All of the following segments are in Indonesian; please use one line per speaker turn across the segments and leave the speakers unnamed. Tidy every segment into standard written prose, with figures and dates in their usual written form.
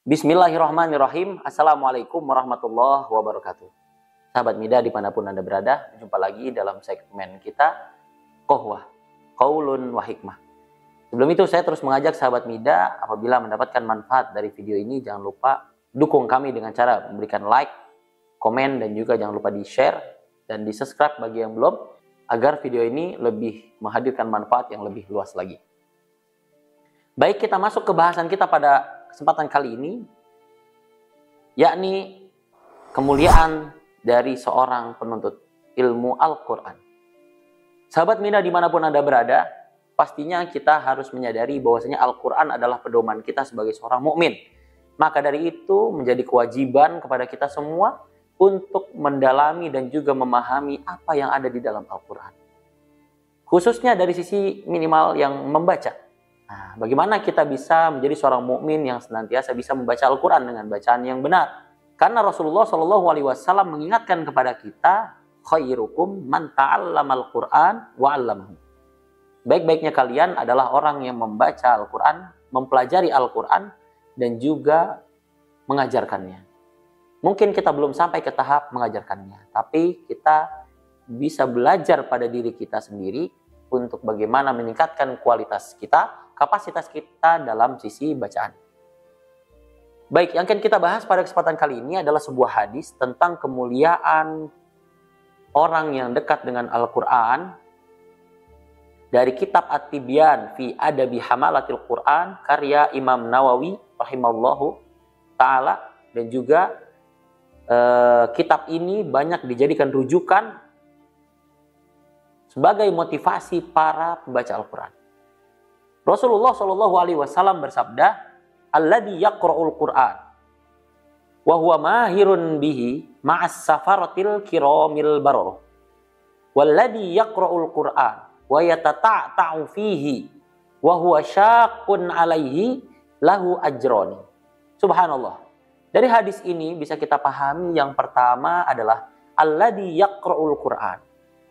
Bismillahirrahmanirrahim. Assalamualaikum warahmatullahi wabarakatuh. Sahabat Mida dimanapun Anda berada, jumpa lagi dalam segmen kita Qohwah, Qaulun wa Hikmah. Sebelum itu saya terus mengajak sahabat Mida, apabila mendapatkan manfaat dari video ini, jangan lupa dukung kami dengan cara memberikan like, komen, dan juga jangan lupa di-share dan di-subscribe bagi yang belum, agar video ini lebih menghadirkan manfaat yang lebih luas lagi. Baik, kita masuk ke bahasan kita pada kesempatan kali ini, yakni kemuliaan dari seorang penuntut ilmu Al-Quran. Sahabat Mina dimanapun Anda berada, pastinya kita harus menyadari bahwasanya Al-Quran adalah pedoman kita sebagai seorang mukmin. Maka dari itu menjadi kewajiban kepada kita semua untuk mendalami dan juga memahami apa yang ada di dalam Al-Quran. Khususnya dari sisi minimal yang membaca. Nah, bagaimana kita bisa menjadi seorang mukmin yang senantiasa bisa membaca Al-Quran dengan bacaan yang benar? Karena Rasulullah SAW mengingatkan kepada kita, khairukum man ta'allamal Qur'an wa 'allamahu. Baik-baiknya kalian adalah orang yang membaca Al-Quran, mempelajari Al-Quran, dan juga mengajarkannya. Mungkin kita belum sampai ke tahap mengajarkannya, tapi kita bisa belajar pada diri kita sendiri untuk bagaimana meningkatkan kualitas kita, kapasitas kita dalam sisi bacaan. Baik, yang akan kita bahas pada kesempatan kali ini adalah sebuah hadis tentang kemuliaan orang yang dekat dengan Al-Quran dari kitab At-Tibyan fi Adabi Hamalatil Quran karya Imam Nawawi rahimallahu ta'ala, dan juga kitab ini banyak dijadikan rujukan sebagai motivasi para pembaca Al-Quran. Rasulullah SAW bersabda, "Alladzi yaqra'ul Qur'an wa huwa mahirun bihi ma'as safaratil kiramil bararah. Walladzi yaqra'ul Qur'an wa yatata'ta'u fihi wa huwa syaqqun 'alaihi lahu ajrani." Subhanallah. Dari hadis ini bisa kita pahami yang pertama adalah alladzi yaqra'ul Qur'an.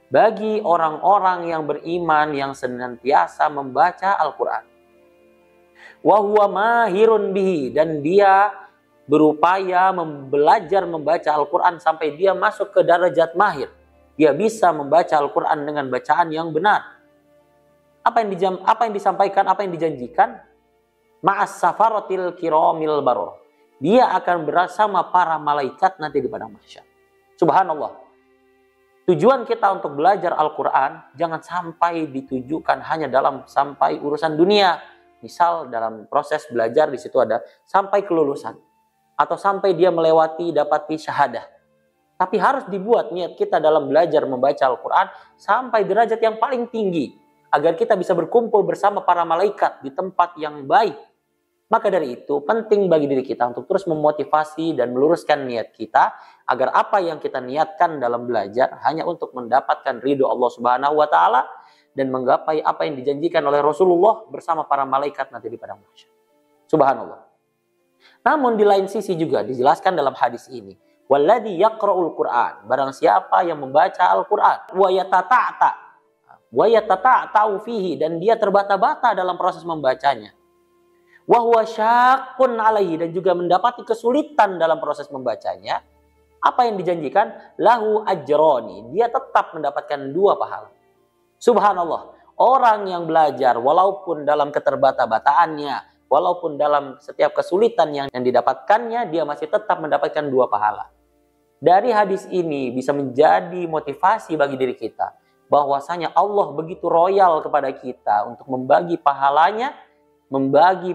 Bagi orang-orang yang beriman yang senantiasa membaca Al-Quran. Wa huwa mahirun bihi, dan dia berupaya belajar membaca Al-Quran sampai dia masuk ke derajat mahir. Dia bisa membaca Al-Quran dengan bacaan yang benar. Apa yang disampaikan, apa yang dijanjikan? Ma'as safaratil kiramil bararah. Dia akan bersama para malaikat nanti di padang mahsyar. Subhanallah. Tujuan kita untuk belajar Al-Quran jangan sampai ditujukan hanya dalam sampai urusan dunia. Misal dalam proses belajar di situ ada sampai kelulusan. Atau sampai dia dapati syahadah. Tapi harus dibuat niat kita dalam belajar membaca Al-Quran sampai derajat yang paling tinggi. Agar kita bisa berkumpul bersama para malaikat di tempat yang baik. Maka dari itu penting bagi diri kita untuk terus memotivasi dan meluruskan niat kita agar apa yang kita niatkan dalam belajar hanya untuk mendapatkan ridho Allah Subhanahu wa taala dan menggapai apa yang dijanjikan oleh Rasulullah bersama para malaikat nanti di padang mahsyar. Subhanallah. Namun di lain sisi juga dijelaskan dalam hadis ini, walladzi yaqra'ul Qur'an, barang siapa yang membaca Al-Qur'an wa yatata'ta'u fihi, dan dia terbata-bata dalam proses membacanya. Wa huwa syaqqun 'alaihi, dan juga mendapati kesulitan dalam proses membacanya. Apa yang dijanjikan? Lahu ajrani, dia tetap mendapatkan 2 pahala. Subhanallah. Orang yang belajar walaupun dalam keterbata-bataannya, walaupun dalam setiap kesulitan yang didapatkannya, dia masih tetap mendapatkan 2 pahala. Dari hadis ini bisa menjadi motivasi bagi diri kita bahwasanya Allah begitu royal kepada kita untuk membagi pahalanya, membagi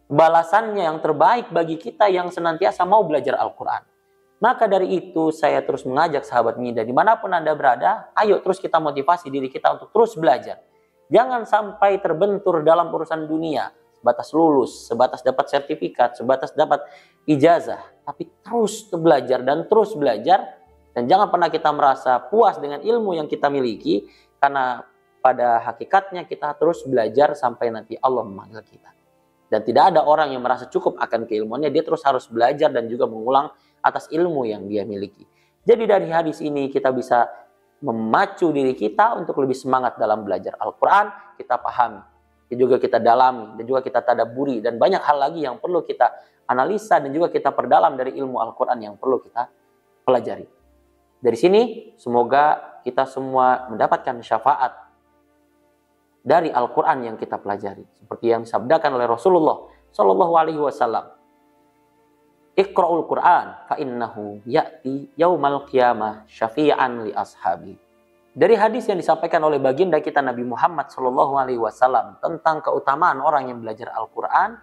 balasannya yang terbaik bagi kita yang senantiasa mau belajar Al-Quran. Maka dari itu saya terus mengajak sahabat Mida dimanapun Anda berada, ayo terus kita motivasi diri kita untuk terus belajar. Jangan sampai terbentur dalam urusan dunia, sebatas lulus, sebatas dapat sertifikat, sebatas dapat ijazah. Tapi terus belajar dan terus belajar, dan jangan pernah kita merasa puas dengan ilmu yang kita miliki, karena pada hakikatnya kita terus belajar sampai nanti Allah memanggil kita. Dan tidak ada orang yang merasa cukup akan keilmuannya, dia terus harus belajar dan juga mengulang atas ilmu yang dia miliki. Jadi dari hadis ini kita bisa memacu diri kita untuk lebih semangat dalam belajar Al-Quran. Kita pahami juga kita dalami, dan juga kita tadabburi, dan banyak hal lagi yang perlu kita analisa dan juga kita perdalam dari ilmu Al-Quran yang perlu kita pelajari. Dari sini semoga kita semua mendapatkan syafaat dari Al-Quran yang kita pelajari, seperti yang disabdakan oleh Rasulullah Shallallahu Alaihi Wasallam, Iqra'ul Quran fa innahu ya'ti yaumal qiyamah syafi'an li ashabi. Dari hadis yang disampaikan oleh baginda kita Nabi Muhammad Shallallahu Alaihi Wasallam tentang keutamaan orang yang belajar Al-Quran,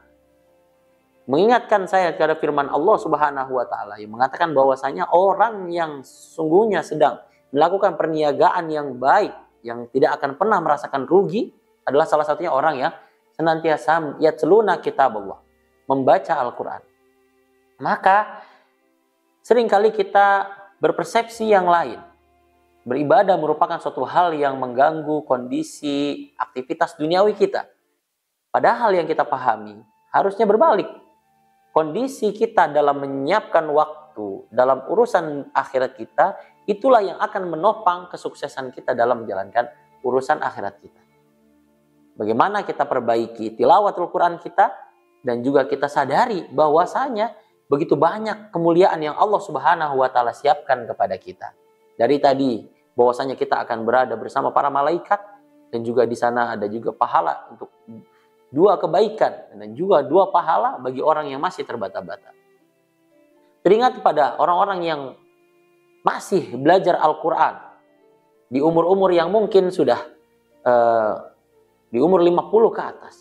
mengingatkan saya kepada firman Allah Subhanahu Wa Taala yang mengatakan bahwasanya orang yang sungguhnya sedang melakukan perniagaan yang baik, yang tidak akan pernah merasakan rugi, adalah salah satunya orang yang senantiasa yatluna kitab Allah, membaca Al-Quran. Maka seringkali kita berpersepsi yang lain. Beribadah merupakan suatu hal yang mengganggu kondisi aktivitas duniawi kita. Padahal yang kita pahami harusnya berbalik. Kondisi kita dalam menyiapkan waktu dalam urusan akhirat kita, itulah yang akan menopang kesuksesan kita dalam menjalankan urusan akhirat kita. Bagaimana kita perbaiki tilawatul Quran kita, dan juga kita sadari bahwasanya begitu banyak kemuliaan yang Allah Subhanahu wa Ta'ala siapkan kepada kita. Dari tadi bahwasanya kita akan berada bersama para malaikat, dan juga di sana ada juga pahala untuk 2 kebaikan dan juga 2 pahala bagi orang yang masih terbata-bata. Teringat pada orang-orang yang masih belajar Al-Quran di umur-umur yang mungkin sudah di umur 50 ke atas.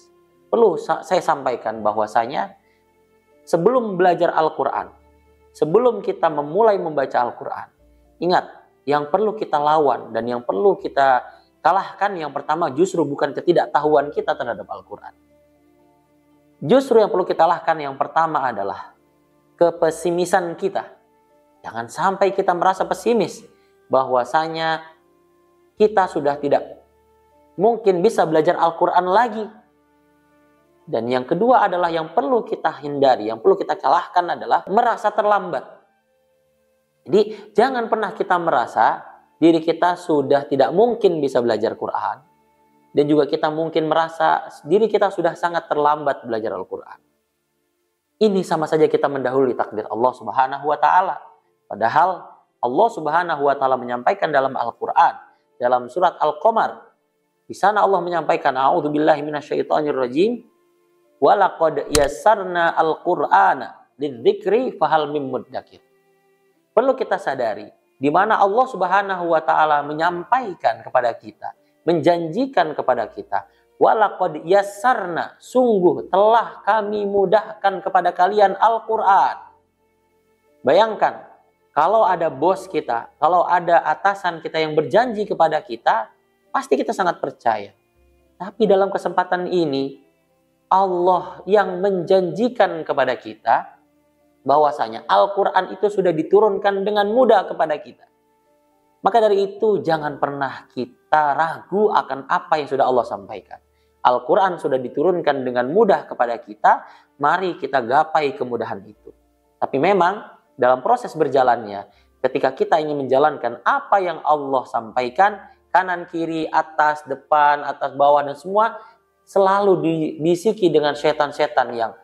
Perlu saya sampaikan bahwasanya sebelum belajar Al-Quran, sebelum kita memulai membaca Al-Quran, ingat, yang perlu kita lawan dan yang perlu kita kalahkan yang pertama justru bukan ketidaktahuan kita terhadap Al-Quran. Justru yang perlu kita kalahkan yang pertama adalah kepesimisan kita. Jangan sampai kita merasa pesimis bahwasanya kita sudah tidak mungkin bisa belajar Al-Quran lagi. Dan yang kedua adalah yang perlu kita hindari, yang perlu kita kalahkan adalah merasa terlambat. Jadi jangan pernah kita merasa diri kita sudah tidak mungkin bisa belajar Quran, dan juga kita mungkin merasa diri kita sudah sangat terlambat belajar Al-Quran. Ini sama saja kita mendahului takdir Allah Subhanahu wa Ta'ala. Padahal Allah Subhanahu wa Ta'ala menyampaikan dalam Al-Quran, dalam surat Al-Qamar, di sana Allah menyampaikan, a'udzubillahi minasyaitonirrajim, walaqad yassarna al-Qur'ana lidzikri fahal mim muddakir. Perlu kita sadari di mana Allah Subhanahu wa Ta'ala menyampaikan kepada kita, menjanjikan kepada kita, walaqad yassarna, sungguh telah kami mudahkan kepada kalian Al-Quran. Bayangkan, kalau ada bos kita, kalau ada atasan kita yang berjanji kepada kita, pasti kita sangat percaya. Tapi dalam kesempatan ini, Allah yang menjanjikan kepada kita bahwasanya Al-Quran itu sudah diturunkan dengan mudah kepada kita. Maka dari itu jangan pernah kita ragu akan apa yang sudah Allah sampaikan. Al-Quran sudah diturunkan dengan mudah kepada kita, mari kita gapai kemudahan itu. Tapi memang dalam proses berjalannya, ketika kita ingin menjalankan apa yang Allah sampaikan, kanan, kiri, atas, depan, atas, bawah, dan semua selalu dibisiki dengan setan-setan yang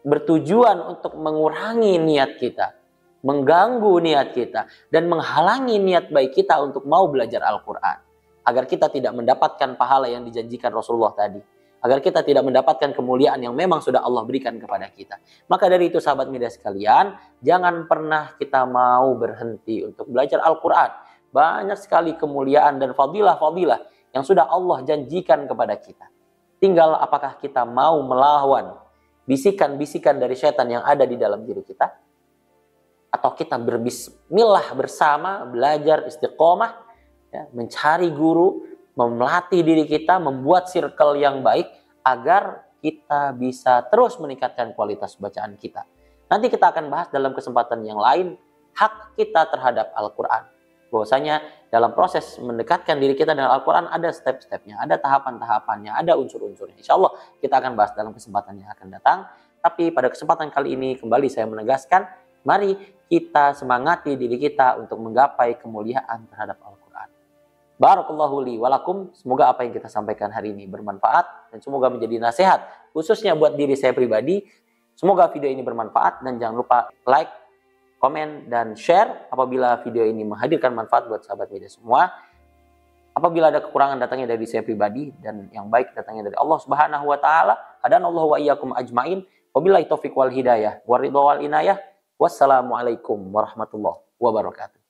bertujuan untuk mengurangi niat kita, mengganggu niat kita, dan menghalangi niat baik kita untuk mau belajar Al-Quran. Agar kita tidak mendapatkan pahala yang dijanjikan Rasulullah tadi. Agar kita tidak mendapatkan kemuliaan yang memang sudah Allah berikan kepada kita. Maka dari itu sahabat media sekalian, jangan pernah kita mau berhenti untuk belajar Al-Quran. Banyak sekali kemuliaan dan fadilah-fadilah yang sudah Allah janjikan kepada kita. Tinggal apakah kita mau melawan bisikan-bisikan dari setan yang ada di dalam diri kita, atau kita berbismillah bersama, belajar istiqomah, ya, mencari guru, melatih diri kita, membuat circle yang baik agar kita bisa terus meningkatkan kualitas bacaan kita. Nanti kita akan bahas dalam kesempatan yang lain hak kita terhadap Al-Quran. Bahwasanya dalam proses mendekatkan diri kita dengan Al-Quran ada step-stepnya, ada tahapan-tahapannya, ada unsur-unsurnya. Insya Allah kita akan bahas dalam kesempatan yang akan datang. Tapi pada kesempatan kali ini kembali saya menegaskan, mari kita semangati diri kita untuk menggapai kemuliaan terhadap Al-Quran. Barakallahu li walakum. Semoga apa yang kita sampaikan hari ini bermanfaat dan semoga menjadi nasihat khususnya buat diri saya pribadi. Semoga video ini bermanfaat dan jangan lupa like, komen, dan share apabila video ini menghadirkan manfaat buat sahabat media semua. Apabila ada kekurangan datangnya dari saya pribadi dan yang baik datangnya dari Allah Subhanahu wa taala. Hadanallahu wa iyyakum ajmain. Wabillahi taufiq wal hidayah. Waridho wal inayah. Wassalamualaikum warahmatullahi wabarakatuh.